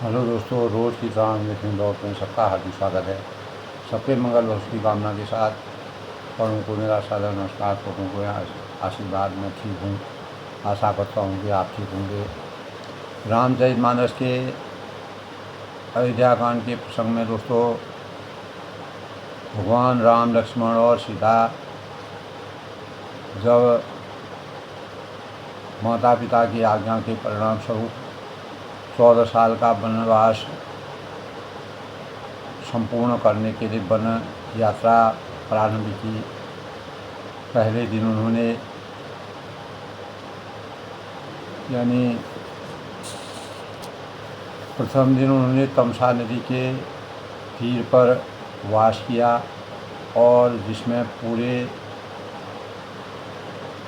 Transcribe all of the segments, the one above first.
Hello दोस्तों, रोज़ की तरह लेकिन दौड़ में सबका हार्दिक स्वागत है। सबके मंगल और की कामना के साथ और उनको मेरा सादर नमस्कार। छोटों को आशीर्वाद में ठीक हूँ। आशा करता हूँ कि आप ठीक होंगे। रामचरितमानस के अयोध्या कांड के प्रसंग में दोस्तों, भगवान राम, लक्ष्मण और सीता जब माता पिता की आज्ञा के परिणाम स्वरूप 14 साल का वनवास संपूर्ण करने के लिए वन यात्रा प्रारंभ की। पहले दिन उन्होंने प्रथम दिन उन्होंने तमसा नदी के तीर पर वास किया और जिसमें पूरे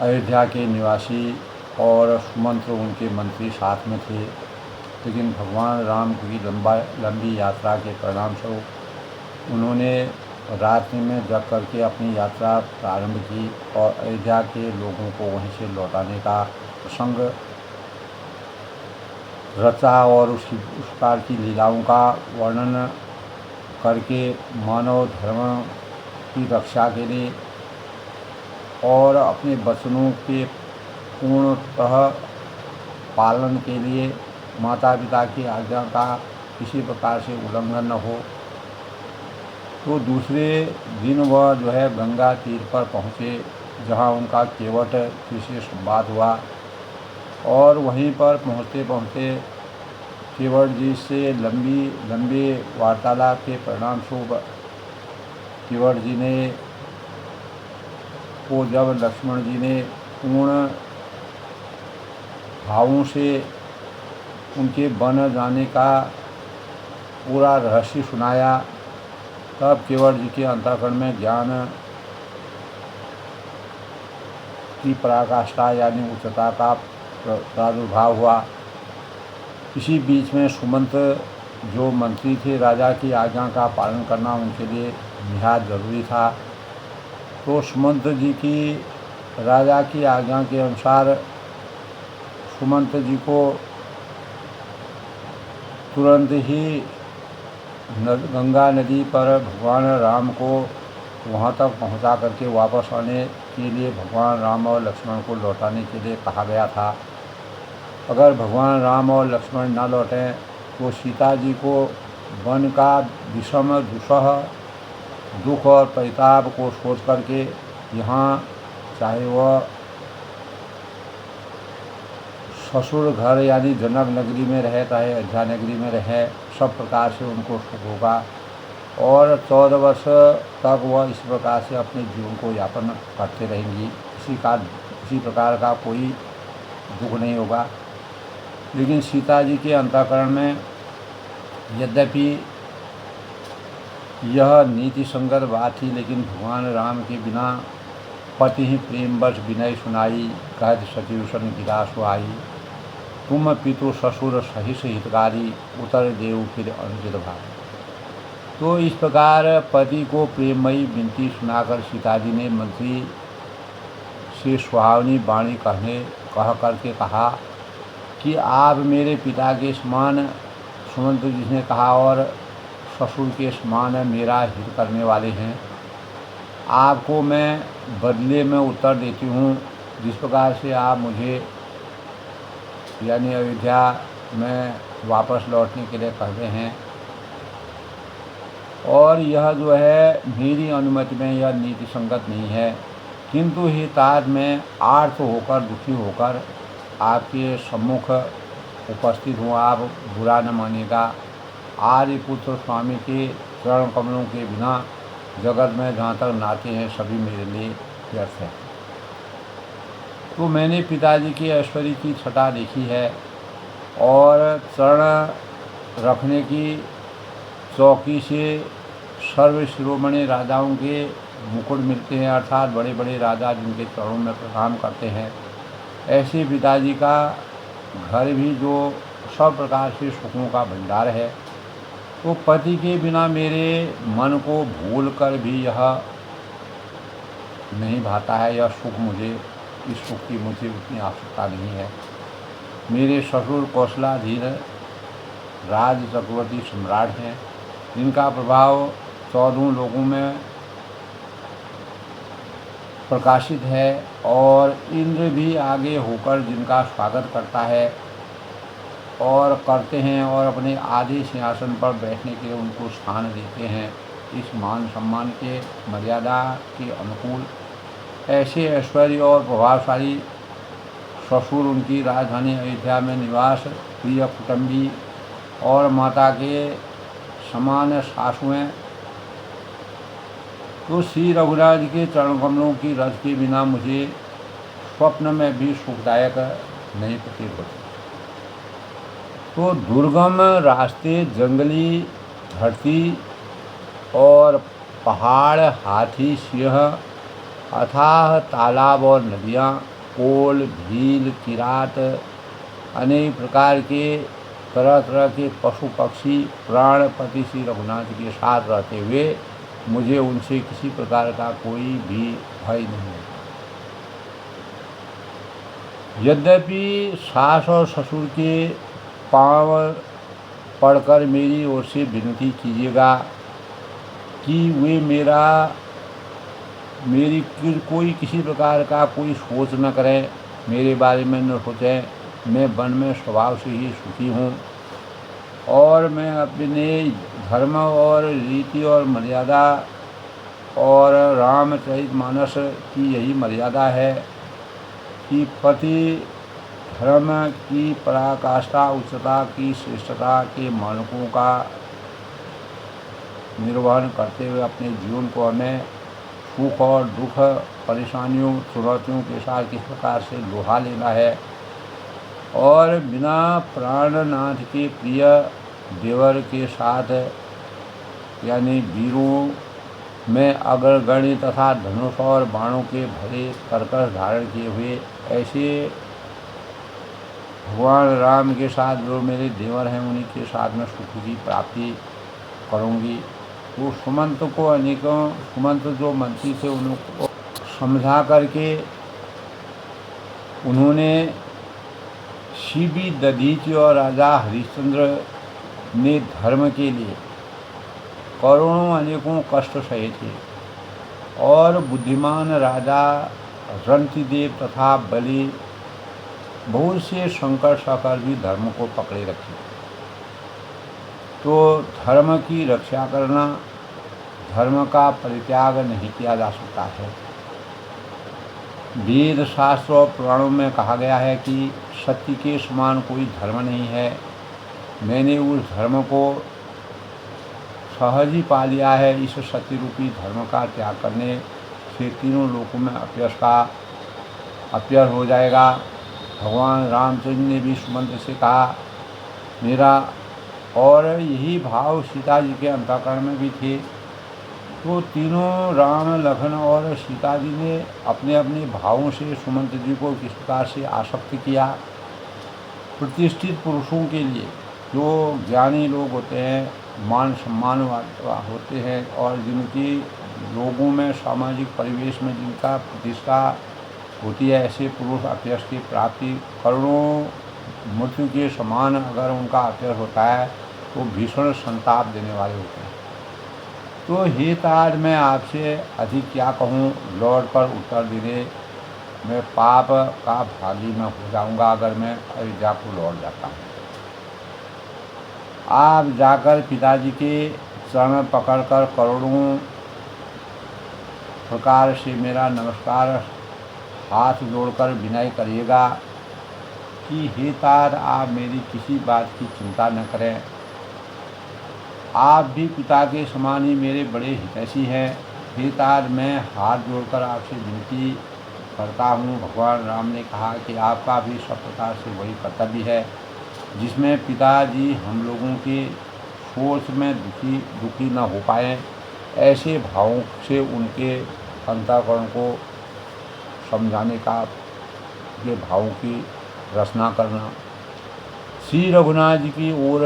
अयोध्या के निवासी और सुमंत्र उनके मंत्री साथ में थे। लेकिन भगवान राम की लंबी यात्रा के परिणाम स्वरूप उन्होंने रात्रि में जग करके अपनी यात्रा प्रारंभ की और अयोध्या के लोगों को वहीं से लौटाने का प्रसंग रचा और उस प्रकार की लीलाओं का वर्णन करके मानव धर्म की रक्षा के लिए और अपने वचनों के पूर्णतः पालन के लिए माता पिता की आज्ञा का किसी प्रकार से उल्लंघन न हो, तो दूसरे दिन वह गंगा तीर पर पहुँचे, जहाँ उनका केवट जी से संवाद हुआ। और वहीं पर पहुँचते पहुँचते केवट जी से लंबे वार्तालाप के परिणाम स्वरूप केवट जी ने जब लक्ष्मण जी ने पूर्ण भावों से उनके वन जाने का पूरा रहस्य सुनाया, तब केवट जी के अंतःकरण में ज्ञान की पराकाष्ठा यानी उच्चता का प्रादुर्भाव हुआ। इसी बीच में सुमंत जो मंत्री थे, राजा की आज्ञा का पालन करना उनके लिए निहायत जरूरी था। तो सुमंत जी की राजा की आज्ञा के अनुसार सुमंत जी को तुरंत ही गंगा नदी पर भगवान राम को वहाँ तक पहुँचा करके वापस आने के लिए भगवान राम और लक्ष्मण को लौटाने के लिए कहा गया था। अगर भगवान राम और लक्ष्मण न लौटें तो सीता जी को वन का विषम दुसह दुख और परिताप को सोच करके यहाँ चाहे वह ससुर घर यानी जनक नगरी में रहे चाहे अयोध्या नगरी में रहे, सब प्रकार से उनको सुख होगा और 14 वर्ष तक वह इस प्रकार से अपने जीवन को यापन करते रहेंगी। किसी प्रकार का कोई दुख नहीं होगा। लेकिन सीता जी के अंतःकरण में यद्यपि यह नीति संगत बात थी, लेकिन भगवान राम के बिना पति ही प्रेमवश विनय सुनाई, कहत सतीभूषण गिरा सुहाई, तुम पितु ससुर सहित हितकारी, उतर देव फिर अनुचित भाई। तो इस प्रकार पति को प्रेममयी विनती सुनाकर सीता जी ने मंत्री से सुहावनी वाणी कह करके कहा कि आप मेरे पिता के समान, सुमंत जी ने कहा, और ससुर के समान मेरा हित करने वाले हैं। आपको मैं बदले में उत्तर देती हूँ, जिस प्रकार से आप मुझे यानी अयोध्या में वापस लौटने के लिए कहते हैं। और यह मेरी अनुमति में यह नीति संगत नहीं है, किंतु हितार्थ में आर्थ होकर दुखी होकर आपके सम्मुख उपस्थित हूँ। आप बुरा न मानिएगा। आर्यपुत्र स्वामी के चरण कमलों के बिना जगत में जहाँ तक नाते हैं सभी मेरे लिए व्यर्थ है। तो मैंने पिताजी के ऐश्वर्य की छटा देखी है और चरण रखने की चौकी से सर्व शिरोमणि राजाओं के मुकुट मिलते हैं, अर्थात बड़े बड़े राजा जिनके चरणों में प्रणाम करते हैं। ऐसे पिताजी का घर भी जो सब प्रकार से सुखों का भंडार है, तो पति के बिना मेरे मन को भूल कर भी यह नहीं भाता है। यह सुख मुझे, इस सुख की मुझे उतनी आवश्यकता नहीं है। मेरे ससुर कौशलाधीन राज चक्रवर्ती सम्राट हैं, जिनका प्रभाव 14 लोगों में प्रकाशित है, और इंद्र भी आगे होकर जिनका स्वागत करता है और करते हैं और अपने आधे सिंहासन पर बैठने के लिए उनको स्थान देते हैं। इस मान सम्मान के मर्यादा के अनुकूल ऐसे ऐश्वर्य और प्रभावशाली ससुर उनकी राजधानी अयोध्या में निवास, प्रिय कुटुंबी और माता के समान सासुएं, तो श्री रघुनाथ जी के चरण कमलों की रज के बिना मुझे स्वप्न में भी सुखदायक नहीं प्रतीत होती। तो दुर्गम रास्ते, जंगली धरती और पहाड़, हाथी, सिंह, अथाह तालाब और नदियाँ, कोल, भील, किरात, अनेक प्रकार के तरह तरह के पशु पक्षी प्राणपति श्री रघुनाथ के साथ रहते हुए मुझे उनसे किसी प्रकार का कोई भी भय नहीं है। यद्यपि सास और ससुर के पांव पड़कर मेरी ओर से विनती कीजिएगा कि वे मेरी कोई किसी प्रकार का कोई सोच न करें, मेरे बारे में न सोचें। मैं वन में स्वभाव से ही सुखी हूँ और मैं अपने धर्म और रीति और मर्यादा और रामचरितमानस की यही मर्यादा है कि पति धर्म की पराकाष्ठा, उच्चता की श्रेष्ठता के मानकों का निर्वहन करते हुए अपने जीवन को हमें सुख और दुख, परेशानियों, चुनौतियों के साथ किस प्रकार से लोहा लेना है, और बिना प्राणनाथ के प्रिय देवर के साथ यानी वीरों में अग्रगण्य तथा धनुष और बाणों के भरे कर्कश धारण किए हुए ऐसे भगवान राम के साथ जो मेरे देवर हैं उन्हीं के साथ में सुख की प्राप्ति करूंगी। वो सुमंत को अनेकों सुमंत जो मंत्री थे उनको समझा करके उन्होंने शिबी दधीचि और राजा हरिश्चंद्र ने धर्म के लिए करोड़ों अनेकों कष्ट सहे थे, और बुद्धिमान राजा रणतिदेव तथा बलि बहुत से संकट सहकर भी धर्म को पकड़े रखे। तो धर्म की रक्षा करना, धर्म का परित्याग नहीं किया जा सकता है। वेद शास्त्र और पुराणों में कहा गया है कि सत्य के समान कोई धर्म नहीं है। मैंने उस धर्म को सहज ही पा लिया है। इस सत्य रूपी धर्म का त्याग करने से तीनों लोकों में अपयश हो जाएगा। भगवान रामचंद्र ने भी सुमंत्र से कहा मेरा, और यही भाव सीता जी के अंतःकरण में भी थे। तो तीनों राम, लखन और सीता जी ने अपने अपने भावों से सुमंत्र जी को किस प्रकार से आसक्त किया। प्रतिष्ठित पुरुषों के लिए जो ज्ञानी लोग होते हैं, मान सम्मान होते हैं, और जिनकी लोगों में सामाजिक परिवेश में जिनका प्रतिष्ठा होती है, ऐसे पुरुष अपयश की प्राप्ति करोड़ों मृत्यु के समान अगर उनका अपयश होता है तो भीषण संताप देने वाले होते हैं। तो हे ताज, मैं आपसे अधिक क्या कहूँ, लौट कर उत्तर दे दे। मैं पाप का भागी मैं हो जाऊँगा अगर मैं अयोध्या को लौट जाता हूँ। आप जाकर पिताजी के चरण पकड़कर करोड़ों प्रकार से मेरा नमस्कार हाथ जोड़कर विनय करिएगा कि हे तात, आप मेरी किसी बात की चिंता न करें। आप भी पिता के समान ही मेरे बड़े हितैषी हैं। हे तात, मैं हाथ जोड़कर आपसे विनती करता हूँ। भगवान राम ने कहा कि आपका भी सब प्रकार से वही कर्तव्य है जिसमें पिताजी हम लोगों के सोच में दुखी न हो पाए। ऐसे भावों से उनके अंतःकरण को समझाने का, ये भावों की रचना करना। श्री रघुनाथ जी की ओर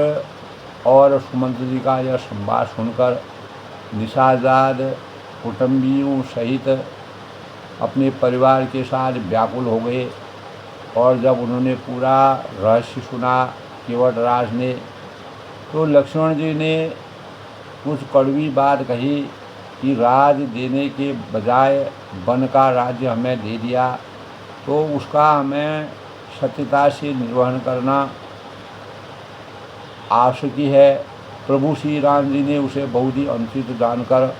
और सुमंत्र जी का यह संवाद सुनकर निशाजाद कुटुंबियों सहित अपने परिवार के साथ व्याकुल हो गए। और जब उन्होंने पूरा रहस्य सुना, केवटराज ने तो लक्ष्मण जी ने कुछ कड़वी बात कही कि राज देने के बजाय वन का राज्य हमें दे दिया, तो उसका हमें सत्यता से निर्वहन करना आवश्यक है। प्रभु श्री राम जी ने उसे बहुत ही अनुचित जानकर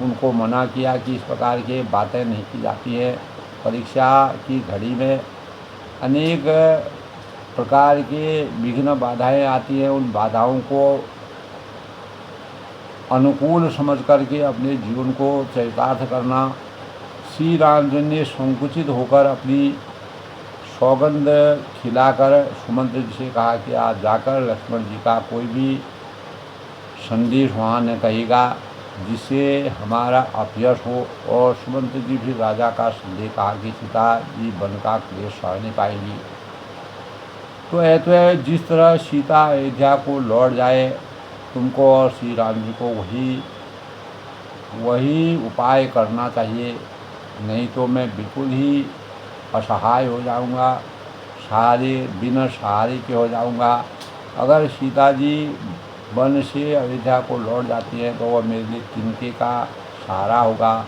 उनको मना किया कि इस प्रकार के बातें नहीं की जाती है। परीक्षा की घड़ी में अनेक प्रकार के विघ्न बाधाएं आती हैं, उन बाधाओं को अनुकूल समझ करके अपने जीवन को चरितार्थ करना। श्री रामचंद्र ने संकुचित होकर अपनी सौगंध खिलाकर सुमंत्र जी से कहा कि आज जाकर लक्ष्मण जी का कोई भी संदेश वहाँ न कहेगा जिससे हमारा अपयश हो। और सुमंत्र जी भी राजा का संदेश कहा कि सीता जी वन का क्लेश सह नहीं पाएंगी। तो ऐसे जिस तरह सीता अयोध्या को लौट जाए, तुमको और श्री राम जी को वही उपाय करना चाहिए, नहीं तो मैं बिल्कुल ही असहाय हो जाऊंगा, बिना सहारे के हो जाऊंगा। अगर सीता जी वन से अयोध्या को लौट जाती है तो वह मेरे लिए तिनके का सहारा होगा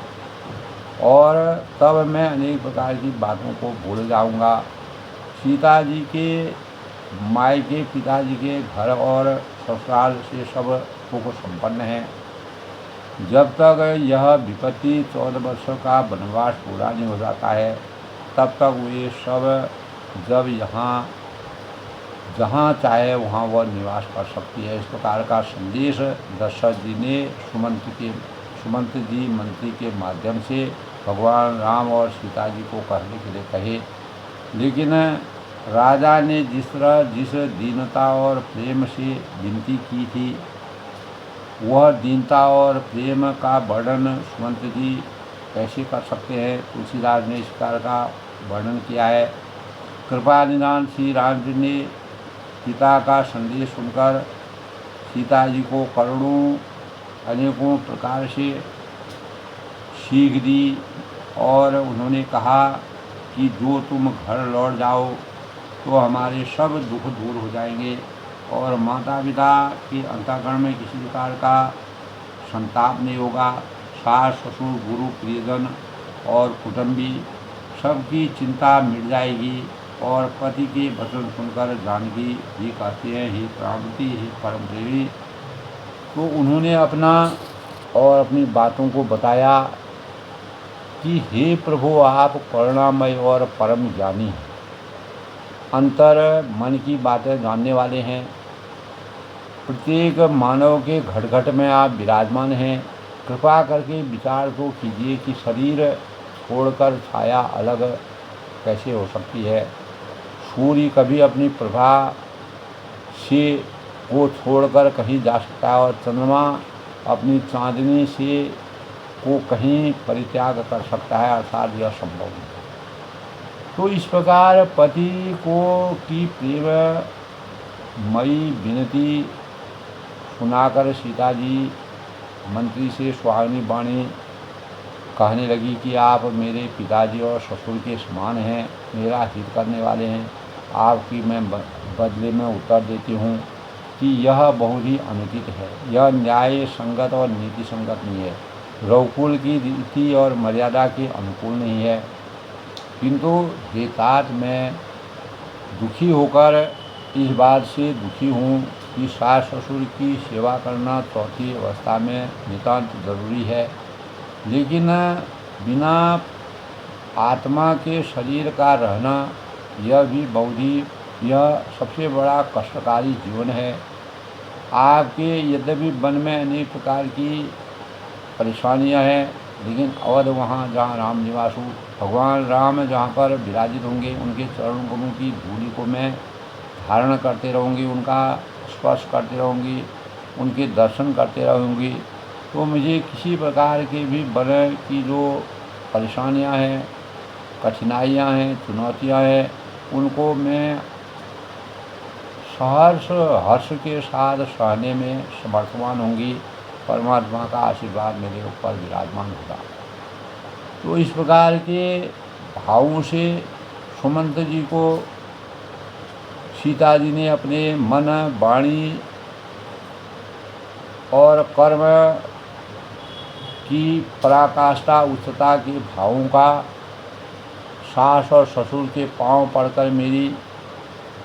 और तब मैं अनेक प्रकार की बातों को भूल जाऊंगा। सीता जी के मायके पिताजी के घर और ससुराल से सब सुख संपन्न है। जब तक यह विपत्ति 14 वर्षों का वनवास पूरा नहीं हो जाता है, तब तक वे सब जब जहाँ चाहे वहाँ वह निवास कर सकती है। इस प्रकार का संदेश दशरथ जी ने सुमंत्र जी मंत्री के माध्यम से भगवान राम और सीता जी को कहने के लिए कहे। लेकिन राजा ने जिस दीनता और प्रेम से विनती की थी, वह दीनता और प्रेम का वर्णन सुमंत्र जी कैसे कर सकते हैं। तुलसीदास ने इस प्रकार का वर्णन किया है। कृपा निधान श्री रामचंद्र ने पिता का संदेश सुनकर सीता जी को करोड़ों अनेकों प्रकार से सीख दी और उन्होंने कहा कि जो तुम घर लौट जाओ तो हमारे सब दुख दूर हो जाएंगे और माता पिता के अंतःकरण में किसी प्रकार का संताप नहीं होगा। सास ससुर गुरु प्रियजन और कुटुंबी सबकी चिंता मिट जाएगी। और पति के वचन सुनकर जानकी जी कहती हैं, हे प्राणवती, हे परम देवी। तो उन्होंने अपनी बातों को बताया कि हे प्रभु, आप करुणामय और परम ज्ञानी हैं, अंतर मन की बातें जानने वाले हैं। प्रत्येक मानव के घट घट में आप विराजमान हैं। कृपा करके विचार तो कीजिए कि शरीर छोड़कर छाया अलग कैसे हो सकती है। सूर्य कभी अपनी प्रभा से को छोड़कर कहीं जा सकता है और चंद्रमा अपनी चांदनी से को कहीं परित्याग कर सकता है, अर्थात यह संभव नहीं। तो इस प्रकार पति को की प्रेममयी विनती सुनाकर सीता जी मंत्री से सुहावनी वाणी कहने लगी कि आप मेरे पिताजी और ससुर के समान हैं, मेरा हित करने वाले हैं। आपकी मैं बदले में उत्तर देती हूँ कि यह बहुत ही अनुचित है, यह न्याय संगत और नीति संगत नहीं है, रघुकुल की रीति और मर्यादा के अनुकूल नहीं है। किंतु हे तात, मैं दुखी होकर इस बात से दुखी हूँ कि सास ससुर की सेवा करना चौथी अवस्था में नितांत जरूरी है, लेकिन बिना आत्मा के शरीर का रहना यह सबसे बड़ा कष्टकारी जीवन है। आपके यद्यपि वन में अनेक प्रकार की परेशानियां हैं, लेकिन अवध वहाँ जहाँ राम निवास हो, भगवान राम जहाँ पर विराजित होंगे, उनके चरण कमलों की धूलि को मैं धारण करते रहूँगी, उनका स्पर्श करते रहूँगी, उनके दर्शन करते रहूँगी। तो मुझे किसी प्रकार के भी वन की जो परेशानियां हैं, कठिनाइयां हैं, चुनौतियां हैं, उनको मैं हर्ष के साथ सहने में समर्थवान होंगी। परमात्मा का आशीर्वाद मेरे ऊपर विराजमान होगा। तो इस प्रकार के भावों से सुमंत्र जी को सीता जी ने अपने मन वाणी और कर्म की पराकाष्ठा उच्चता के भावों का सास और ससुर के पांव पड़कर मेरी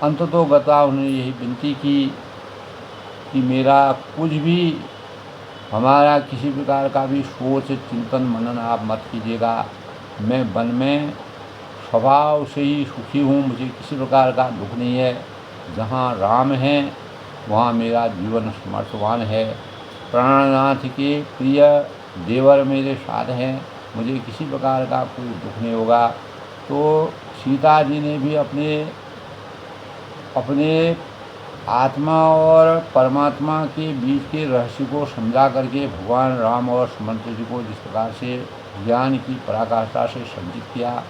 अंततोगता उन्होंने यही विनती की कि मेरा कुछ भी, हमारा किसी प्रकार का भी सोच चिंतन मनन आप मत कीजिएगा। मैं वन में स्वभाव से ही सुखी हूँ, मुझे किसी प्रकार का दुख नहीं है। जहाँ राम हैं वहाँ मेरा जीवन समर्थवान है। प्राणनाथ के प्रिय देवर मेरे साथ हैं, मुझे किसी प्रकार का कोई दुख नहीं होगा। तो सीता जी ने भी अपने आत्मा और परमात्मा के बीच के रहस्य को समझा करके भगवान राम और सुमंत जी को जिस प्रकार से ज्ञान की पराकाष्ठा से संचित किया,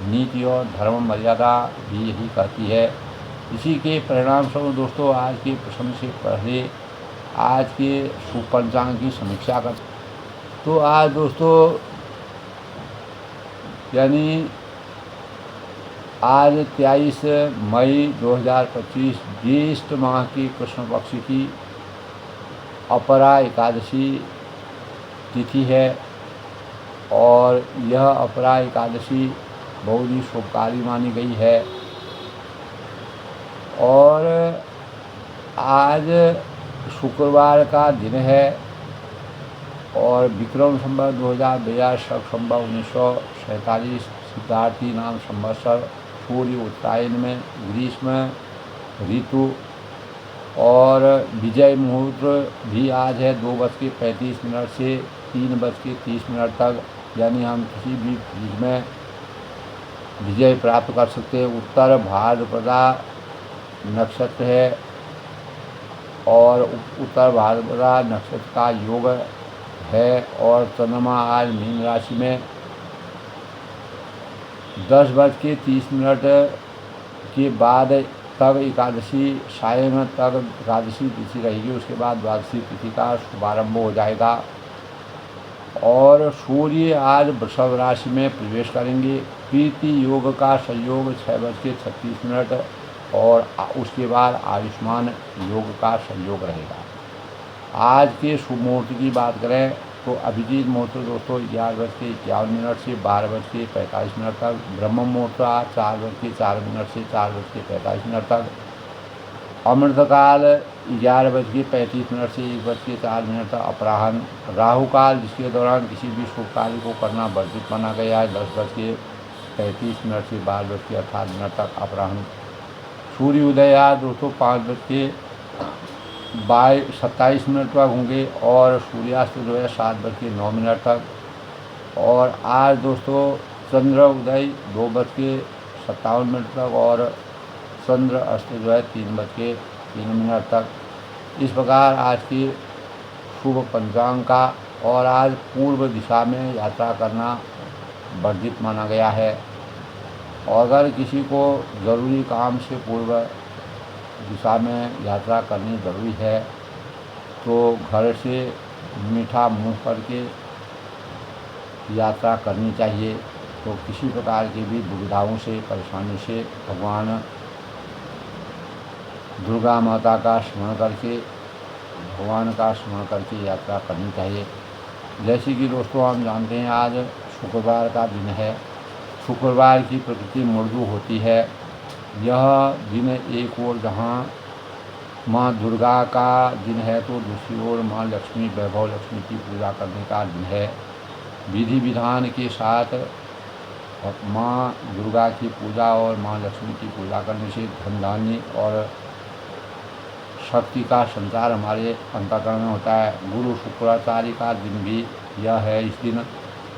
नीति और धर्म मर्यादा भी यही कहती है। इसी के परिणाम स्वरूप दोस्तों आज के प्रसंग से पहले आज के सुपंचांग की समीक्षा कर। तो आज दोस्तों यानी आज 23 मई 2025 ज्येष्ठ माह की कृष्ण पक्ष की अपरा एकादशी तिथि है और यह अपरा एकादशी बहुत ही शुभकारी मानी गई है। और आज शुक्रवार का दिन है और विक्रम संवत 2042 संवत 1947 सिद्धार्थी नाम संवत्सर सूर्य उत्तरायण में ग्रीष्म ऋतु और विजय मुहूर्त भी आज है 2:35 से 3:30 तक, यानी हम किसी भी चीज़ में विजय प्राप्त कर सकते हैं। उत्तर भाद्रपदा नक्षत्र है और उत्तर भाद्रपदा नक्षत्र का योग है और चंद्रमा आज मीन राशि में 10:30 के बाद तब एकादशी सायं तक एकादशी तिथि रहेगी। उसके बाद द्वादशी तिथि का शुभारंभ हो जाएगा और सूर्य आज वृषभ राशि में प्रवेश करेंगे। प्रीति योग का संयोग 6:36 और उसके बाद आयुष्मान योग का संयोग रहेगा। आज के शुभ मुहूर्त की बात करें तो अभिजीत मुहूर्त दोस्तों 11:51 से 12:45 तक, ब्रह्म मुहूर्त आज 4:04 से 4:45 तक, अमृतकाल 11:35 से 1:04 तक, अपराह्न राहु काल जिसके दौरान किसी भी शुभ कार्य को करना वर्जित माना गया है 10:35 से 12:58 तक अपराह्न। सूर्य उदय आज दोस्तों 5:27 तक होंगे और सूर्यास्त जो है 7:09 तक। और आज दोस्तों चंद्र उदय 2:57 तक और चंद्र अस्त जो है 3:03 तक। इस प्रकार आज की शुभ पंचांग का। और आज पूर्व दिशा में यात्रा करना वर्जित माना गया है और अगर किसी को ज़रूरी काम से पूर्व दिशा में यात्रा करनी ज़रूरी है तो घर से मीठा मुंह करके यात्रा करनी चाहिए। तो किसी प्रकार की भी दुविधाओं से परेशानी से भगवान दुर्गा माता का स्मरण करके भगवान का स्मरण करके यात्रा करनी चाहिए। जैसे कि दोस्तों हम जानते हैं आज शुक्रवार का दिन है। शुक्रवार की प्रकृति मृदु होती है। यह दिन एक ओर जहाँ माँ दुर्गा का दिन है तो दूसरी ओर माँ लक्ष्मी वैभव लक्ष्मी की पूजा करने का दिन है। विधि विधान के साथ माँ दुर्गा की पूजा और माँ लक्ष्मी की पूजा करने से धन धान्य और शक्ति का संचार हमारे अंतःकरण में होता है। गुरु शुक्राचार्य का दिन भी यह है। इस दिन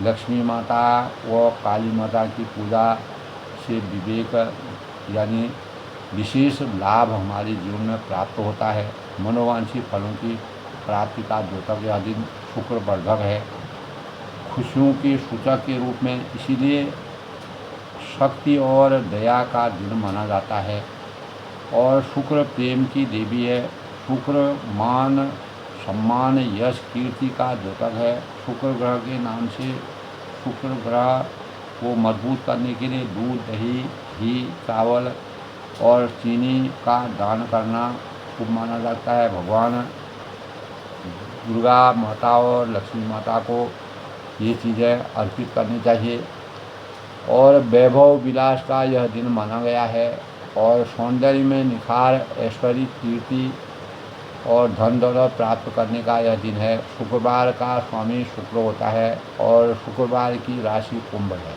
लक्ष्मी माता व काली माता की पूजा से विवेक यानी विशेष लाभ हमारे जीवन में प्राप्त होता है। मनोवांछित फलों की प्राप्ति का द्योतक यह दिन शुक्र वर्धक है, खुशियों के सूचक के रूप में, इसीलिए शक्ति और दया का दिन माना जाता है। और शुक्र प्रेम की देवी है। शुक्र मान सम्मान यश कीर्ति का द्योतक है। शुक्र ग्रह के नाम से शुक्र ग्रह को मजबूत करने के लिए दूध दही घी चावल और चीनी का दान करना शुभ माना जाता है। भगवान दुर्गा माता और लक्ष्मी माता को ये चीज़ें अर्पित करनी चाहिए। और वैभव विलास का यह दिन माना गया है और सौंदर्य में निखार, ऐश्वर्य, कीर्ति और धन दौलत प्राप्त करने का यह दिन है। शुक्रवार का स्वामी शुक्र होता है और शुक्रवार की राशि कुंभ है।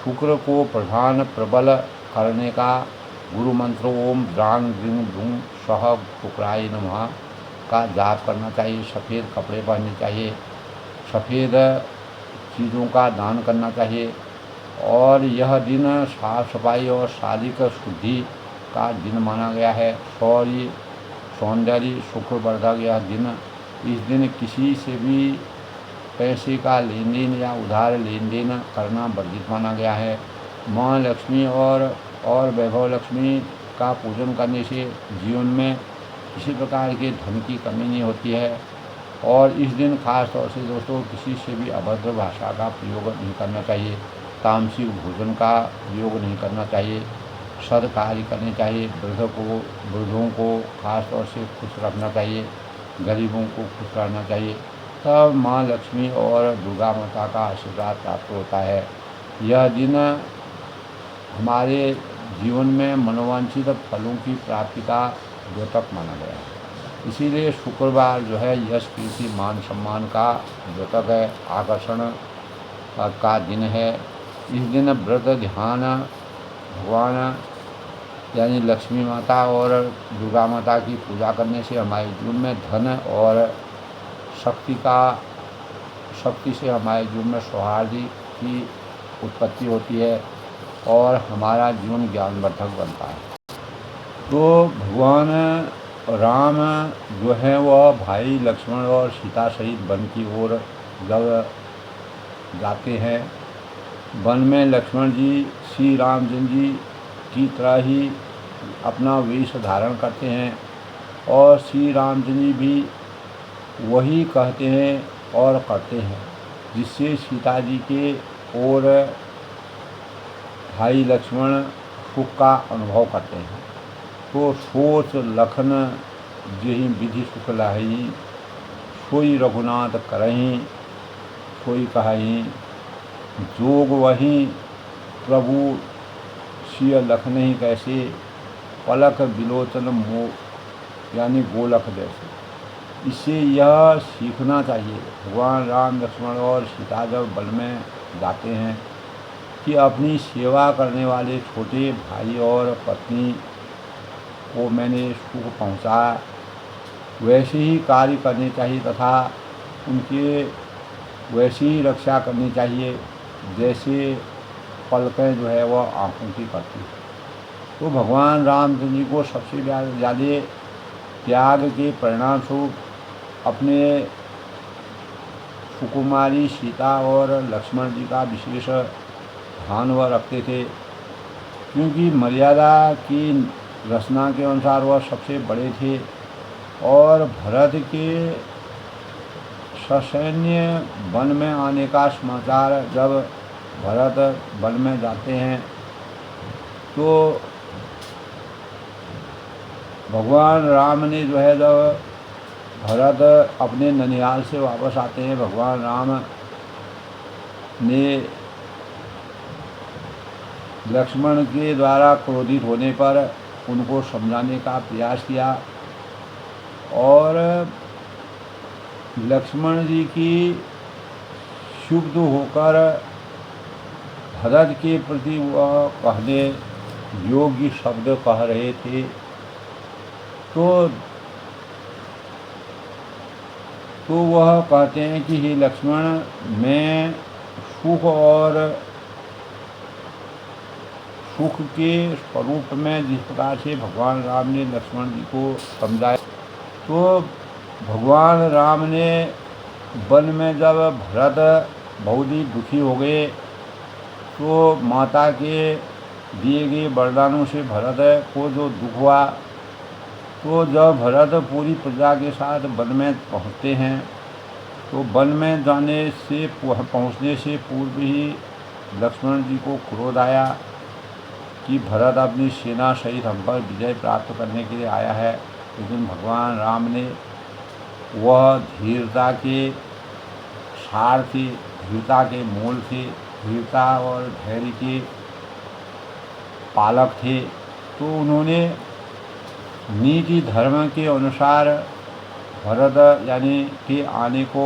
शुक्र को प्रधान प्रबल करने का गुरु मंत्र ओम द्रांग द्रिंग धूम सह शुक्राय नमः का जाप करना चाहिए। सफ़ेद कपड़े पहनने चाहिए, सफ़ेद चीज़ों का दान करना चाहिए। और यह दिन साफ सफाई और शारीरिक शुद्धि का दिन माना गया है। शौर्य, सौंदर्य, शुक्रवर्धक यह दिन। इस दिन किसी से भी पैसे का लेन देन या उधार लेन देन करना वर्जित माना गया है। माँ लक्ष्मी और वैभव लक्ष्मी का पूजन करने से जीवन में किसी प्रकार के धन की कमी नहीं होती है। और इस दिन खास तौर से दोस्तों किसी से भी अभद्र भाषा का प्रयोग नहीं करना चाहिए, तामसिक भोजन का प्रयोग नहीं करना चाहिए, सद कार्य करने चाहिए। वृद्धों को खास तौर से खुश रखना चाहिए, गरीबों को खुश रहना चाहिए। तब माँ लक्ष्मी और दुर्गा माता का आशीर्वाद प्राप्त होता है। यह दिन हमारे जीवन में मनोवांछित फलों की प्राप्ति का द्योतक माना गया है। इसीलिए शुक्रवार जो है यश, कीर्ति, मान सम्मान का द्योतक है, आकर्षण का दिन है। इस दिन व्रत, ध्यान, भगवान यानी लक्ष्मी माता और दुर्गा माता की पूजा करने से हमारे जीवन में धन और शक्ति से हमारे जीवन में सौहार्द की उत्पत्ति होती है और हमारा जीवन ज्ञानवर्धक बनता है। तो भगवान राम जो है वह भाई लक्ष्मण और सीता सहित वन की ओर जब जाते हैं, वन में लक्ष्मण जी श्री रामचंद्र जी की तरह ही अपना वेश धारण करते हैं और श्री रामचंद्र जी भी वही कहते हैं और करते हैं, जिससे सीता जी के और भाई लक्ष्मण सुख का अनुभव करते हैं। तो सोच लखन जही विधि सुख लाही, सोई रघुनाथ करहीं सोई कहाहीं, जोग वही प्रभु सिय लखनहि कैसे, पलक बिलोचन मोह यानी गोलक जैसे। इससे यह सीखना चाहिए भगवान राम, लक्ष्मण और सीता जब वन में जाते हैं कि अपनी सेवा करने वाले छोटे भाई और पत्नी को मैंने सुख पहुँचाया, वैसे ही कार्य करने चाहिए तथा उनके वैसी ही रक्षा करनी चाहिए जैसे पलकें जो है वह आँखों की करती है। तो भगवान रामचंद्र जी को सबसे ज़्यादा त्याग के परिणाम स्वरूप अपने सुकुमारी सीता और लक्ष्मण जी का विशेष ध्यान वह रखते थे, क्योंकि मर्यादा की रचना के अनुसार वह सबसे बड़े थे। और भरत के ससैन्य वन में आने का समाचार जब भरत वन में जाते हैं तो भगवान राम ने जो है जब भरत अपने ननिहाल से वापस आते हैं, भगवान राम ने लक्ष्मण के द्वारा क्रोधित होने पर उनको समझाने का प्रयास किया और लक्ष्मण जी की क्षुब्ध होकर भरत के प्रति वह कहने योग्य शब्द कह रहे थे। तो वह कहते हैं कि हे लक्ष्मण, मैं सुख के स्वरूप में जिस प्रकार से भगवान राम ने लक्ष्मण जी को समझाया, तो भगवान राम ने वन में जब भरत बहुत ही दुखी हो गए तो माता के दिए गए वरदानों से भरत को जो दुख हुआ, तो जब भरत पूरी प्रजा के साथ वन में पहुँचते हैं तो वन में पहुँचने से पूर्व ही लक्ष्मण जी को क्रोध आया कि भरत अपनी सेना सहित हम पर विजय प्राप्त करने के लिए आया है। लेकिन भगवान राम ने वह धीरता के सार थे, धीरता के मूल थे, धीरता और धैर्य के पालक थे। तो उन्होंने नीति धर्म के अनुसार भरत यानी के आने को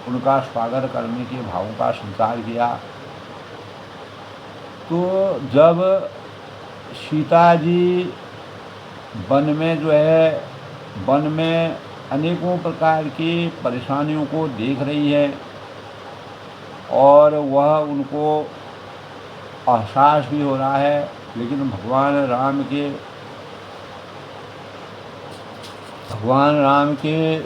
उनका स्वागत करने के भावों का संचार किया। तो जब सीता जी वन में वन में अनेकों प्रकार की परेशानियों को देख रही है और वह उनको एहसास भी हो रहा है, लेकिन भगवान राम के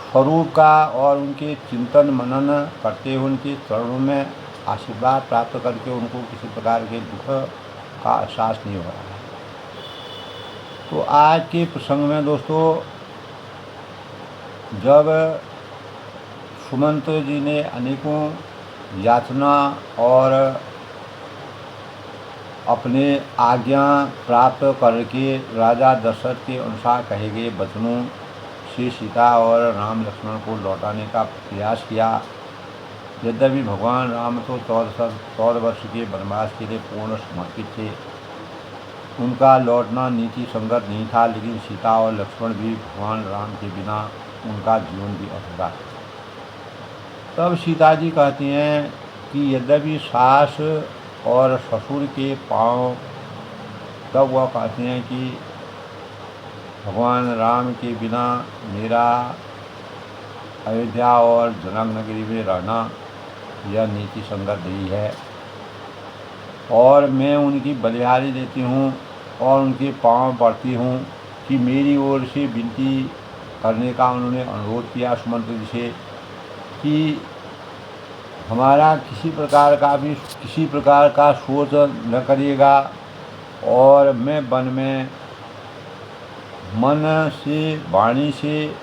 स्वरूप का और उनके चिंतन मनन करते हुए उनके चरणों में आशीर्वाद प्राप्त करके उनको किसी प्रकार के दुख का एहसास नहीं हो रहा है। तो आज के प्रसंग में दोस्तों, जब सुमंत जी ने अनेकों याचना और अपने आज्ञा प्राप्त करके राजा दशरथ के अनुसार कहे गए वचनों से सीता और राम लक्ष्मण को लौटाने का प्रयास किया। यद्यपि भगवान राम तो 14 वर्ष के वनवास के लिए पूर्ण समर्पित थे, उनका लौटना नीति संगत नहीं था, लेकिन सीता और लक्ष्मण भी भगवान राम के बिना उनका जीवन भी अधूरा है। तब सीता जी कहती हैं कि यद्यपि सास और ससुर के पांव, तब वह कहते हैं कि भगवान राम के बिना मेरा अयोध्या और जनक नगरी में रहना यह नीति संगत नहीं है, और मैं उनकी बलिहारी देती हूँ और उनके पांव पड़ती हूँ कि मेरी ओर से विनती करने का उन्होंने अनुरोध किया सुमंत जी से कि हमारा किसी प्रकार का सोच न करिएगा और मैं वन में मन से, वाणी से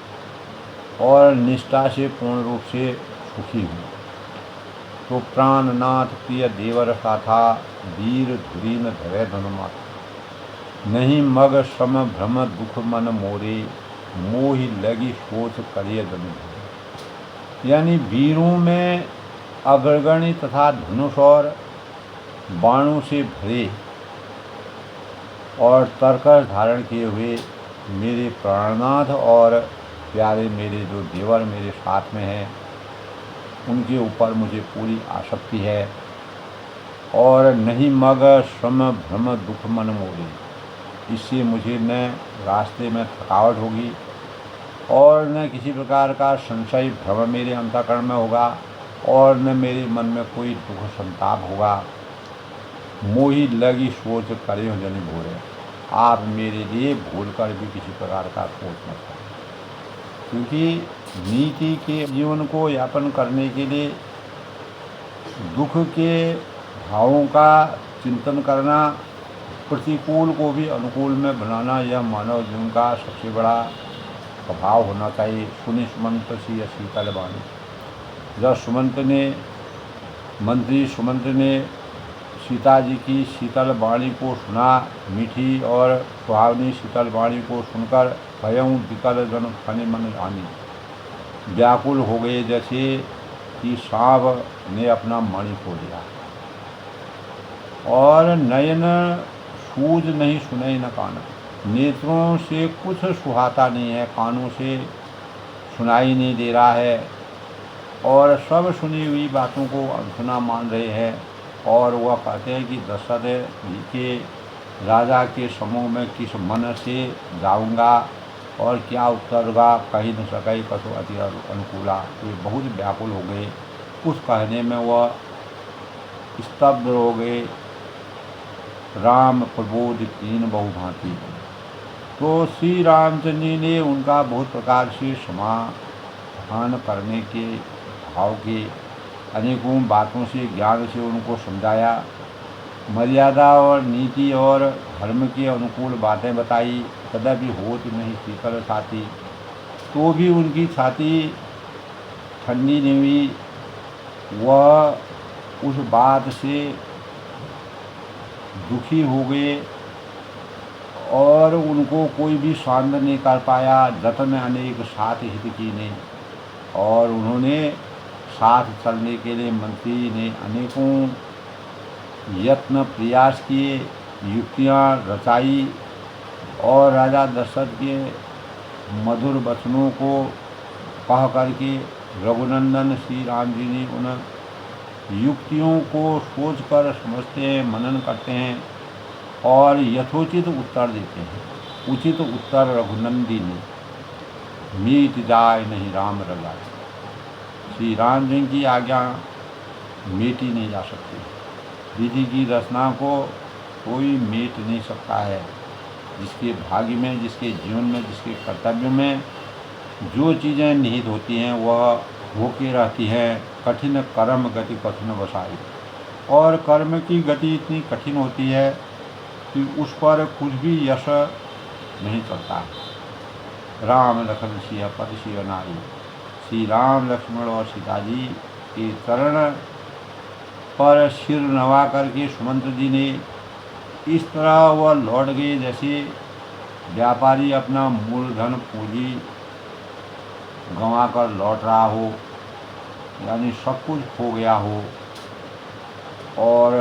और निष्ठा से पूर्ण रूप से सुखी हूँ। तो प्राणनाथ प्रिय देवर था वीर धुरीन धरे धनुमा, नहीं मग श्रम भ्रम दुख मन मोरे, मोहि लगी सोच करिय धनु। यानी वीरों में अग्रगणी तथा धनुष और बाणों से भरे और तरकस धारण किए हुए मेरे प्राणनाथ और प्यारे मेरे जो देवर मेरे साथ में हैं, उनके ऊपर मुझे पूरी आसक्ति है। और नहीं मग श्रम भ्रम दुख मन मोरे, इससे मुझे न रास्ते में थकावट होगी और न किसी प्रकार का संशय भ्रम मेरे अंतःकरण में होगा और न मेरे मन में कोई दुख संताप होगा। मोही लगी सोच करे हो जनी भोरे, आप मेरे लिए भूल कर भी किसी प्रकार का सोच मत करें, क्योंकि नीति के जीवन को यापन करने के लिए दुख के भावों का चिंतन करना, प्रतिकूल को भी अनुकूल में बनाना, यह मानव जीवन का सबसे बड़ा प्रभाव होना चाहिए। सुनि सुमंत सी शीतल वाणी, जब मंत्री सुमंत ने सीता जी की शीतल वाणी को सुना, मीठी और सुहावनी शीतल वाणी को सुनकर भयं विकल जन फने मन आनी, व्याकुल हो गए जैसे कि सांप ने अपना मणि खो दिया। और नयन सूझ नहीं सुने न कान, नेत्रों से कुछ सुहाता नहीं है, कानों से सुनाई नहीं दे रहा है और सब सुनी हुई बातों को अनसुना मान रहे हैं। और वह कहते हैं कि दशरथ जी के राजा के समूह में किस मन से जाऊंगा और क्या उत्तर होगा, कही न सके कसो अति अनुकूला। तो ये बहुत व्याकुल हो गए, कुछ कहने में वह स्तब्ध हो गए। राम प्रबोध कीन बहुभांति, तो श्री रामचंद्र जी ने उनका बहुत प्रकार से समाधान करने के भाव के अनेकों बातों से ज्ञान से उनको समझाया, मर्यादा और नीति और धर्म के अनुकूल बातें बताई। कदापि होती नहीं शीतल छाती, तो भी उनकी छाती ठंडी नहीं हुई। वह उस बात से दुखी हो गए और उनको कोई भी स्वांत नहीं कर पाया। जतन अनेक साथ हित कीने, और उन्होंने साथ चलने के लिए मंत्री ने अनेकों यत्न प्रयास किए, युक्तियाँ रचाई, और राजा दशरथ के मधुर वचनों को कह करके रघुनंदन श्री राम जी ने उन युक्तियों को सोचकर समझते हैं, मनन करते हैं और यथोचित उत्तर देते हैं। उचित उत्तर रघुनंदी ने मीट जाए नहीं राम रजाए। श्री राम जी की आज्ञा मेटी नहीं जा सकती। विधि की रचना को कोई मेट नहीं सकता है। जिसके भाग्य में, जिसके जीवन में, जिसके कर्तव्य में जो चीज़ें निहित होती हैं वह होके रहती हैं। कठिन कर्म गति कठिन बसाई, और कर्म की गति इतनी कठिन होती है कि उस पर कुछ भी यश नहीं चलता। राम लखन सिया पद सिया नारी। श्री राम, लक्ष्मण और सीता जी के चरण पर सिर नवा करके सुमंत्र जी ने इस तरह वह लौट गए जैसे व्यापारी अपना मूलधन पूंजी गंवा कर लौट रहा हो, यानी सब कुछ खो गया हो, और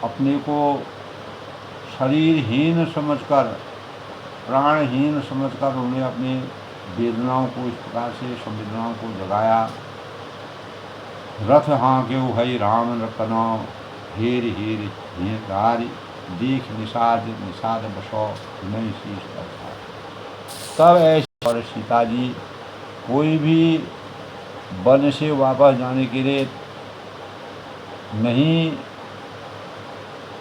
अपने को शरीरहीन समझकर, प्राणहीन समझकर उन्हें अपनी वेदनाओं को इस प्रकार से संवेदनाओं को जगाया। रथ हाँक्यो हई राम रकनो, हेर हेर हेरारी, देख निषाद निषाद बसो नहीं शीश करता। तब ऐसे पर सीता जी कोई भी वन से वापस जाने के लिए नहीं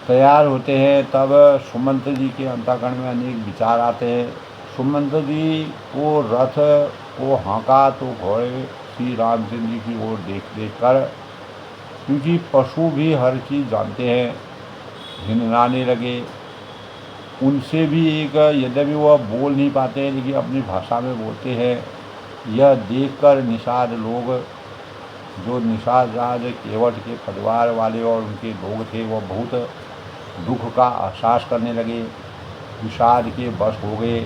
तैयार होते हैं। तब सुमंत जी के अंतःकरण में अनेक विचार आते हैं। सुमंत जी को रथ को हाँका तो घोड़े श्री रामचंद्र जी की ओर देख देख कर, क्योंकि पशु भी हर चीज़ जानते हैं, हिनराने लगे। उनसे भी एक, यद्यपि वह बोल नहीं पाते हैं लेकिन अपनी भाषा में बोलते हैं। यह देखकर निषाद लोग, जो निषाद राज केवट के परिवार वाले और उनके लोग थे, वह बहुत दुख का एहसास करने लगे, विषाद के बस हो गए।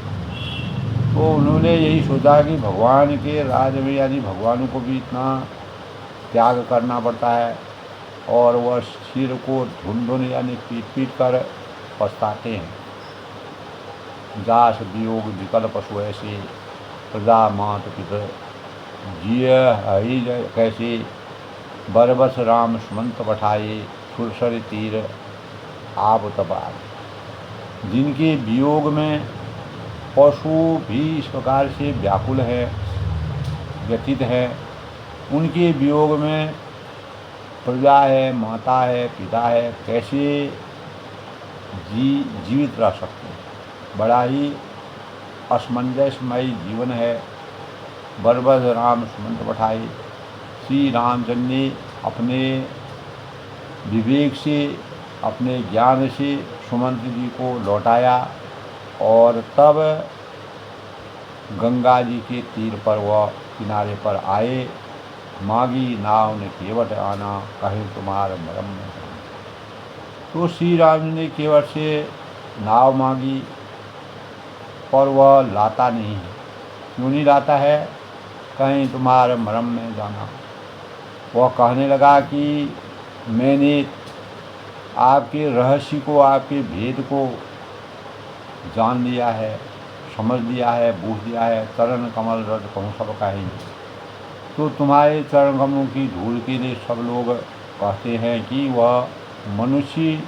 तो उन्होंने यही सोचा कि भगवान के राज में, यानी भगवानों को भी इतना त्याग करना पड़ता है, और वह सिर को धुन यानी पीट पीट कर पछताते हैं। जास वियोग विकल पशु ऐसे, प्रजा मात पिता जिय हई कैसे, बरबस राम सुमंत पठाए, सुरसर तीर आप तपार। जिनके वियोग में पशु भी इस प्रकार से व्याकुल है, व्यथित है, उनके वियोग में प्रजा है, माता है, पिता है, कैसे जीवित रह सकते हैं। बड़ा ही असमंजसमयी जीवन है। बरबस राम सुमंत पठाए। श्री रामचंद्र ने अपने विवेक से, अपने ज्ञान से सुमंत जी को लौटाया, और तब गंगा जी के तीर पर वह किनारे पर आए। मांगी नाव ने केवट आना, कहे तुम्हारा मरम में जाना। तो श्री राम ने केवट से नाव मांगी, पर वह लाता नहीं है। क्यों नहीं लाता है? कहीं तुम्हारे मरम में जाना। वह कहने लगा कि मैंने आपके रहस्य को, आपके भेद को जान लिया है, समझ लिया है, बूझ लिया है। चरण कमल रज कहूँ सब कहीं। तो तुम्हारे चरण कमलों की धूल के लिए सब लोग कहते हैं कि वह मनुष्य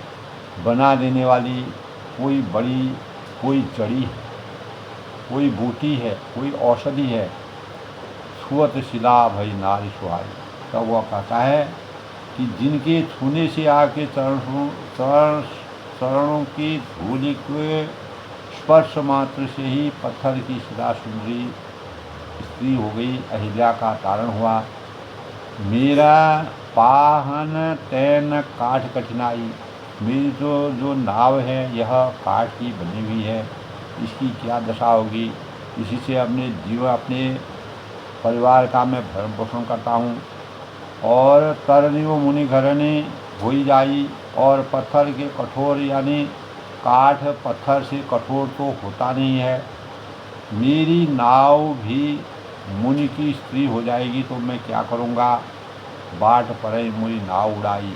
बना देने वाली कोई बड़ी, कोई जड़ी है, कोई बूटी है, कोई औषधि है। छुअत शिला भई नारी सुहाई। तब वह कहता है कि जिनके छूने से आपके चरणों की धूलि के स्पर्श मात्र से ही पत्थर की शिला सुंदरी स्त्री हो गई, अहिल्या का तारण हुआ। मेरा पाहन तैन काठ कठिनाई। मेरी जो नाव है यह काठ की बनी हुई है, इसकी क्या दशा होगी। इसी से अपने जीवन, अपने परिवार का मैं भरण पोषण करता हूँ। और तरनियो मुनि घरने होई जाई। और पत्थर के कठोर यानी काठ पत्थर से कठोर तो होता नहीं है। मेरी नाव भी मुनि की स्त्री हो जाएगी तो मैं क्या करूँगा। बाट पड़े मुझी नाव उड़ाई,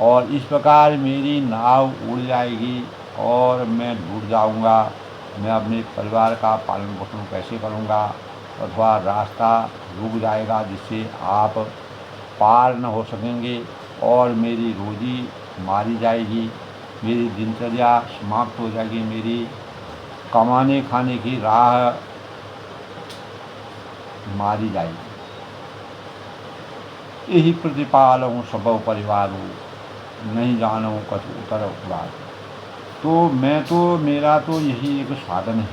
और इस प्रकार मेरी नाव उड़ जाएगी और मैं डूब जाऊँगा। मैं अपने परिवार का पालन पोषण कैसे करूँगा, अथवा रास्ता रुक जाएगा जिससे आप पार न हो सकेंगे और मेरी रोजी मारी जाएगी, मेरी दिनचर्या समाप्त हो जाएगी, मेरी कमाने खाने की राह मारी जाएगी। यही प्रतिपाल हूँ सब परिवार हूँ, नहीं जानूँ कछु उतर उपवार। तो मैं तो मेरा तो यही एक साधन है।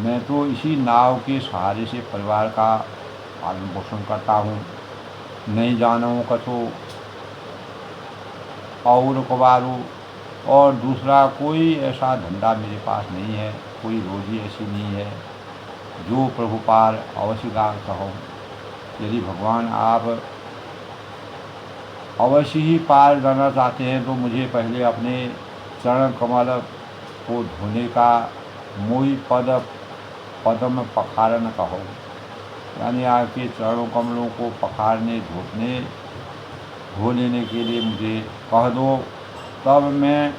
मैं तो इसी नाव के सहारे से परिवार का पालन पोषण करता हूँ। नहीं जानूँ कछु और कबारू, और दूसरा कोई ऐसा धंधा मेरे पास नहीं है, कोई रोजी ऐसी नहीं है जो प्रभु पार अवश्य गांठ हो। यदि भगवान आप अवश्य ही पार जाना चाहते हैं तो मुझे पहले अपने चरण कमल को धोने का मोई पदम पखारन कहो, यानी आपके चरणों कमलों को पखारने धो लेने के लिए मुझे कह दो, तब मैं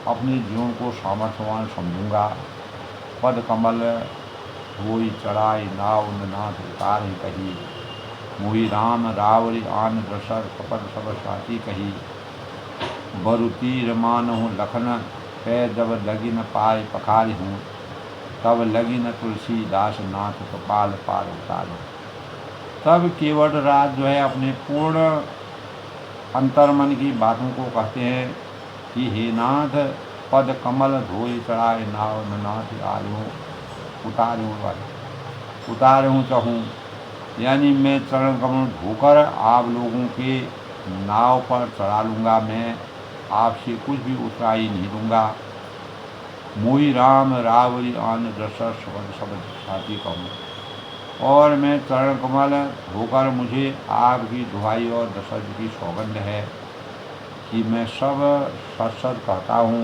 अपने जीवन को सामर्थ्यवान समझूंगा। पद कमल धोई चढ़ाई नाव नाथ उतार ही कही, मोहि राम रावरी आन दशर कपट सब साथी कही। बरु तीर मानहु लखन पै जब लगी न पाए पखारी हूँ, तब लगी न तुलसी दास नाथ कपाल पार उतारे। तब केवट राज जो है अपने पूर्ण अंतर्मन की बातों को कहते हैं कि हे नाथ, पद कमल धोई चढ़ाए नाव नाथ आयु उतारे हूँ चहूँ, यानी मैं चरण कमल धोकर आप लोगों के नाव पर चढ़ा लूँगा। मैं आपसे कुछ भी उतराई नहीं दूँगा। मोहि राम रावरी आन दशर शब्द साथी कहूँ, और मैं चरण कमल धोकर मुझे आपकी दुहाई और दशरथ की सौगंध है कि मैं सब सत कहता हूँ।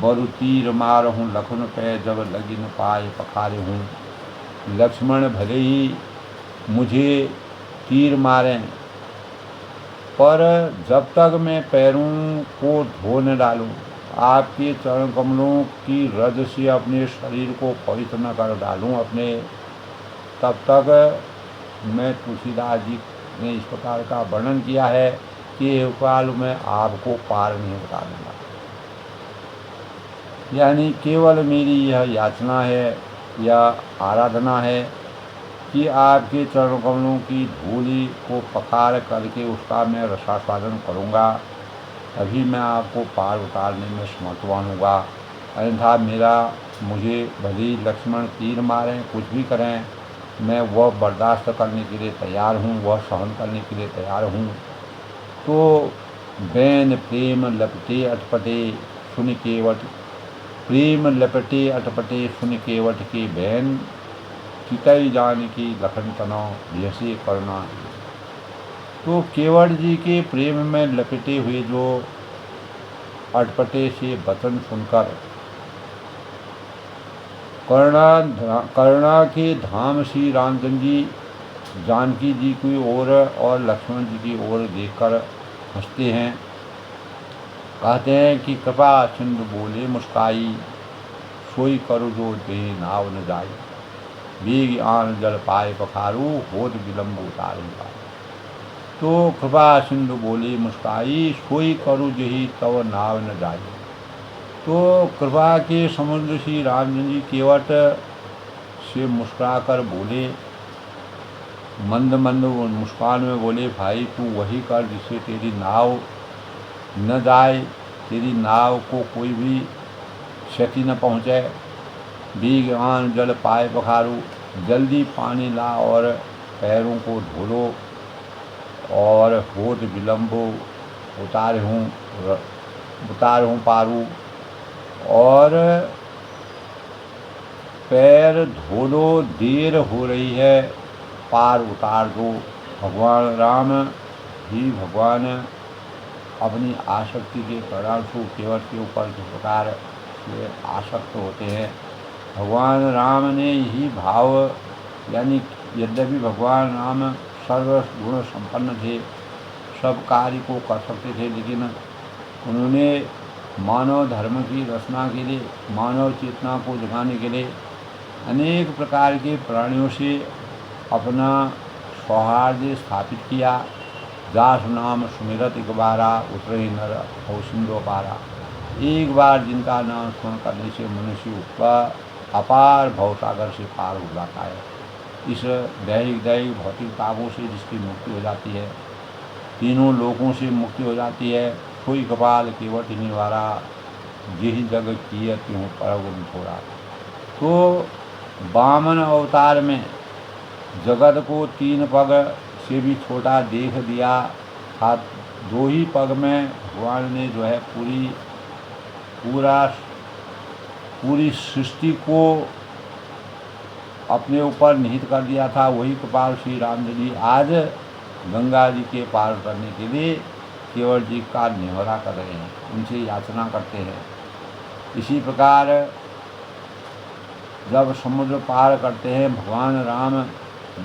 बरु तीर मार हूँ लखन पे जब लगी न पाए पखारे हूँ। लक्ष्मण भले ही मुझे तीर मारें, पर जब तक मैं पैरों को धो न डालूं, आपके चरण कमलों की रज से अपने शरीर को पवित्र न कर डालूं अपने, तब तक मैं तुलसीदास जी ने इस प्रकार का वर्णन किया है कि एक काल में आपको पार नहीं बता दूंगा। यानी केवल मेरी यह याचना है या आराधना है कि आपके चरण कमलों की धूलि को पखार करके उसका मैं रसास्वादन करूँगा, तभी मैं आपको पार उतारने में समर्थवान होगा। अन्यथा मुझे भले लक्ष्मण तीर मारें, कुछ भी करें, मैं वह बर्दाश्त करने के लिए तैयार हूँ, वह सहन करने के लिए तैयार हूँ। तो बैन प्रेम लपटे अटपटे सुन केवट, प्रेम लपटे अटपटे सुन केवट के बैन, चितई जान की लखन तनाव जैसे करना। तो केवट जी के प्रेम में लपेटे हुए जो अटपटे से वचन सुनकर करुणा के धाम श्री रामचंद्र जी जानकी जी की ओर और लक्ष्मण जी की ओर देखकर हंसते हैं। कहते हैं कि कृपा सिंधु बोले मुस्काई, सोई करो जो दे नाव न जाई। वेग आन जल पाए पखारू, होत विलम्ब उतारूंगा। तो कृपा सिंधु बोली मुस्काई, सोई करू जही तव नाव न जाई। तो कृपा के समुद्र श्री रामचंद्र जी केवट से मुस्कुराकर बोले, मंद मंद मुस्कान में बोले, भाई तू वही कर जिससे तेरी नाव न जाए, तेरी नाव को कोई भी क्षति न पहुँचे। बीग आन जल पाए पखारू, जल्दी पानी ला और पैरों को धो लो, और होत विलम्ब उतारे हूँ पारू, और पैर धो लो, देर हो रही है, पार उतार दो। भगवान राम ही भगवान अपनी आसक्ति के परिणामस्वरूप केवट के ऊपर किस प्रकार से आसक्त होते हैं। भगवान राम ने यही भाव, यानी यद्यपि भगवान राम सर्व गुण संपन्न थे, सब कार्य को कर सकते थे, लेकिन उन्होंने मानव धर्म की रचना के लिए, मानव चेतना को जगाने के लिए अनेक प्रकार के प्राणियों से अपना सौहार्द स्थापित किया। दास नाम सुमिरत एक बारा उतरे नर हो सिंधु पारा। एक बार जिनका नाम स्मरण करने से मनुष्य अपार भवसागर से पार हो जाता है। इस दैहिक भौतिक तापों से जिसकी मुक्ति हो जाती है, तीनों लोगों से मुक्ति हो जाती है। सोई कपाल केवट निवारा, यही जग किए त्यों परगुन थोड़ा। तो वामन अवतार में जगत को 3 पग से भी छोटा देख दिया था। 2 ही पग में भगवान ने जो है पूरी सृष्टि को अपने ऊपर निहित कर दिया था। वही कृपाल श्री राम जी आज गंगा जी के पार करने के लिए केवट जी का निहोरा कर रहे हैं, उनसे याचना करते हैं। इसी प्रकार जब समुद्र पार करते हैं, भगवान राम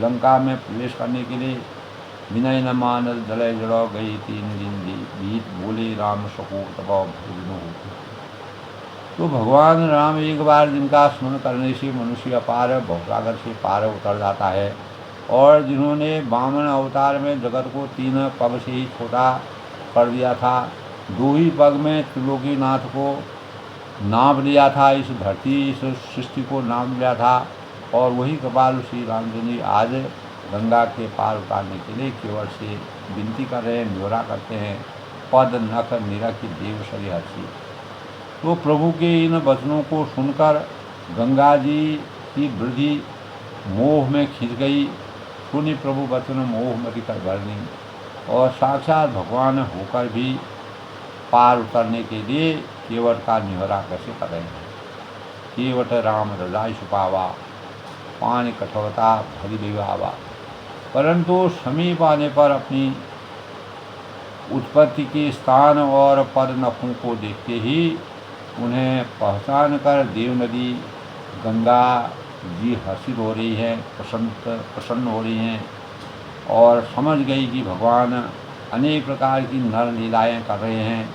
लंका में प्रवेश करने के लिए विनय न मानस जलय जड़ो गई 3 दिन बीत, बोले राम सकूर तपो भजनो होती। तो भगवान राम एक बार जिनका स्मरण करने से मनुष्य अपार भवसागर से पार उतर जाता है, और जिन्होंने वामन अवतार में जगत को 3 पग से ही छोटा कर दिया था, 2 ही पग में त्रिलोकीनाथ को नाप लिया था, इस धरती इस सृष्टि को नाप लिया था। और वही कृपालु श्री रामचंद्र जी आज गंगा के पार उतारने के लिए केवट से विनती कर रहे हैं, निहोरा करते हैं। पद नख निरख देव सरी हर्षि। तो प्रभु के इन वचनों को सुनकर गंगा जी की वृद्धि मोह में खिंच गई। सुनि प्रभु वचन मोह मति कर भरनी, और साक्षात भगवान होकर भी पार उतरने के लिए केवट का निहोरा कैसे कर रहे हैं। केवट राम रजाई छुपावा, पान कठोरता भरी विवावा। परंतु समीप आने पर अपनी उत्पत्ति के स्थान और पद नखों को देखते ही उन्हें पहचान कर देव नदी गंगा जी हर्षित हो रही है, प्रसन्न हो रही हैं, और समझ गई कि भगवान अनेक प्रकार की नर लीलाएँ कर रहे हैं,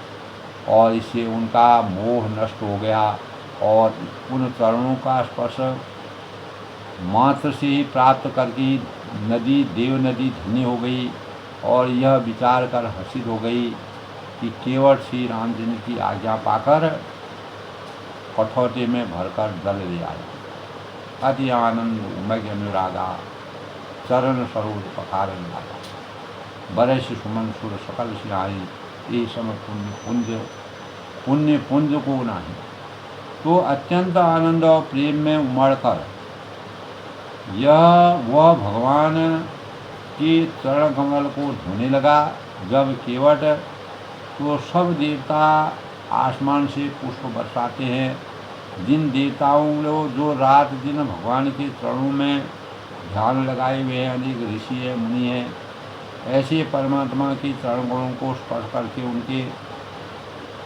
और इससे उनका मोह नष्ट हो गया। और उन चरणों का स्पर्श मात्र से ही प्राप्त करके नदी देव नदी धन्य हो गई, और यह विचार कर हर्षित हो गई कि केवट श्री रामचंद्र की आज्ञा पाकर कठौते में भरकर जल ले आए। अति आनंद उमग अनुरागा, चरण सरोज पखारन लागा। बरस सुमन सुर सकल सियाई, ये सम पुण्य पुंज को नाही। तो अत्यंत आनंद और प्रेम में उमड़कर यह वह भगवान के चरण कमल को धोने लगा। जब केवट, तो सब देवता आसमान से पुष्प बरसाते हैं। जिन देवताओं ने जो रात दिन भगवान के चरणों में ध्यान लगाए हुए हैं, अनेक ऋषि है, मुनि हैं, ऐसे परमात्मा के चरण गुणों को स्पर्श करके उनके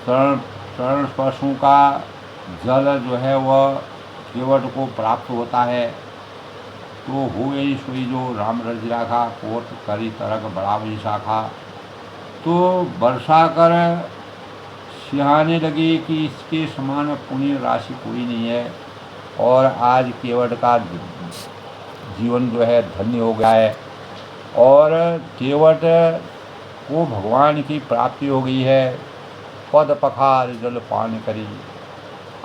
चरण स्पर्शों का जल जो है वह केवट को प्राप्त होता है। तो हुए सोई जो राम रजरा खा, कोट करी तरक बढ़ावी शाखा। तो वर्षा कर सिहाने लगे कि इसके समान पुण्य राशि कोई नहीं है, और आज केवट का जीवन जो है धन्य हो गया है, और केवट को भगवान की प्राप्ति हो गई है। पद पखार जल पान करी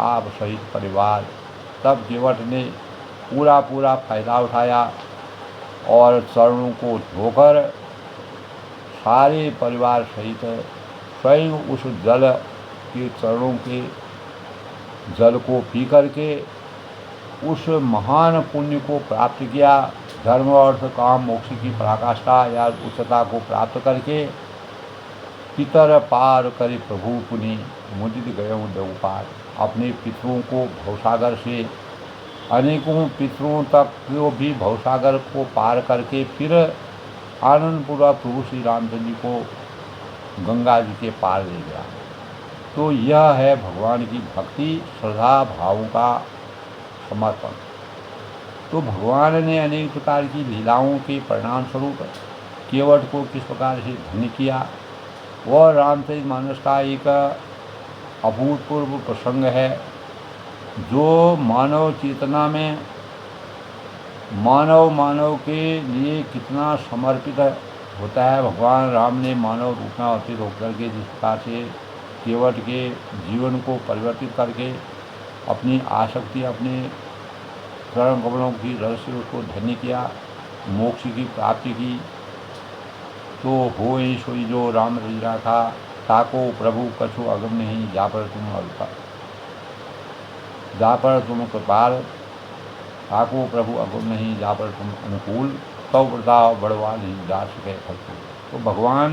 आप सहित परिवार। तब केवट ने पूरा फायदा उठाया, और चरणों को धोकर सारे परिवार सहित स्वयं उस जल के चरणों के जल को पी करके उस महान पुण्य को प्राप्त किया। धर्म अर्थ काम मोक्ष की पराकाष्ठा या उच्चता को प्राप्त करके पितर पार करे प्रभु पुनि, मुदित गये देव पार। अपने पितरों को भवसागर से अनेकों पितरों तक को भी भवसागर को पार करके फिर आनंदपूर्वक प्रभु श्री रामचंद्र जी को गंगा जी के पार ले गया। तो यह है भगवान की भक्ति, श्रद्धा भाव का समर्पण। तो भगवान ने अनेक प्रकार की लीलाओं के परिणाम स्वरूप केवट को किस प्रकार से धन्य किया, वह रामचरितमानस का एक अभूतपूर्व प्रसंग है, जो मानव चेतना में मानव के लिए कितना समर्पित होता है। भगवान राम ने मानव रूप में अवतरित होकर के जिस प्रकार से केवट के जीवन को परिवर्तित करके अपनी आसक्ति, अपने चरण कमलों की रस से उसको धन्य किया, मोक्ष की प्राप्ति की। तो हो ही सोई जो राम रजिया था, ताको प्रभु कछु अगम नहीं, जा पर तुम कृपाल, ताको प्रभु अगम नहीं, जा पर तुम अनुकूल, तव प्रताप बड़वा नहीं, जा सके फलफूल। तो भगवान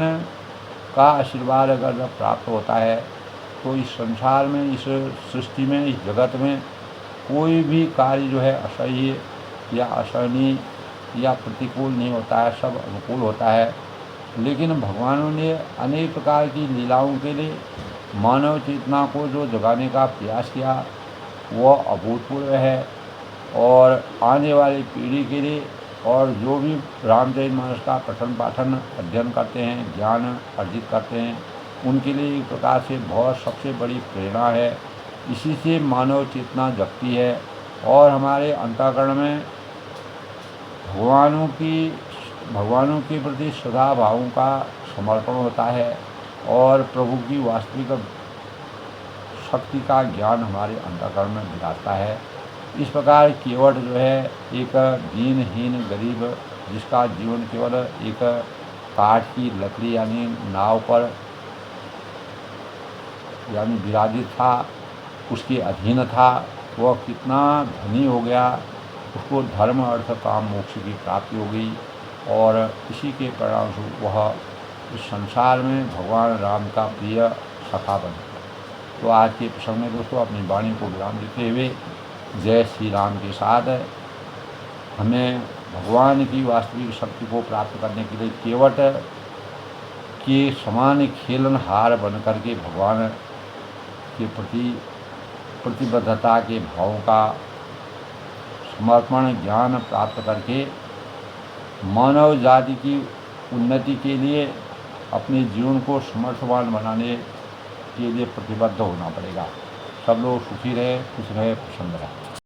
का आशीर्वाद अगर जब प्राप्त होता है तो इस संसार में, इस सृष्टि में, इस जगत में कोई भी कार्य जो है असह्य या असहनीय या प्रतिकूल नहीं होता है, सब अनुकूल होता है। लेकिन भगवानों ने अनेक प्रकार की लीलाओं के लिए मानव चेतना को जो जगाने का प्रयास किया वह अभूतपूर्व है। और आने वाली पीढ़ी के लिए, और जो भी रामचरितमानस का पठन पाठन अध्ययन करते हैं, ज्ञान अर्जित करते हैं, उनके लिए एक प्रकार से बहुत सबसे बड़ी प्रेरणा है। इसी से मानव चेतना जगती है और हमारे अंतःकरण में भगवानों के प्रति श्रद्धा भावों का समर्पण होता है और प्रभु की वास्तविक शक्ति का ज्ञान हमारे अंतःकरण में विराजता है। इस प्रकार केवट जो है एक दीनहीन गरीब, जिसका जीवन केवल एक काठ की लकड़ी यानी नाव पर यानी विराजित था, उसके अधीन था, वह कितना धनी हो गया, उसको धर्म अर्थ काम मोक्ष की प्राप्ति हो गई और इसी के परिणाम से वह इस संसार में भगवान राम का प्रिय सखा बन गया। तो आज के प्रसंग में दोस्तों अपनी वाणी को विराम देते हुए जय श्री राम के साथ हमें भगवान की वास्तविक शक्ति को प्राप्त करने के लिए केवट के समान खेलनहार बन करके भगवान के प्रति प्रतिबद्धता के भावों का समर्पण ज्ञान प्राप्त करके मानव जाति की उन्नति के लिए अपने जीवन को समर्थवान बनाने के लिए प्रतिबद्ध होना पड़ेगा। सब लोग सुखी रहे, खुश रहे, प्रसन्न रहे।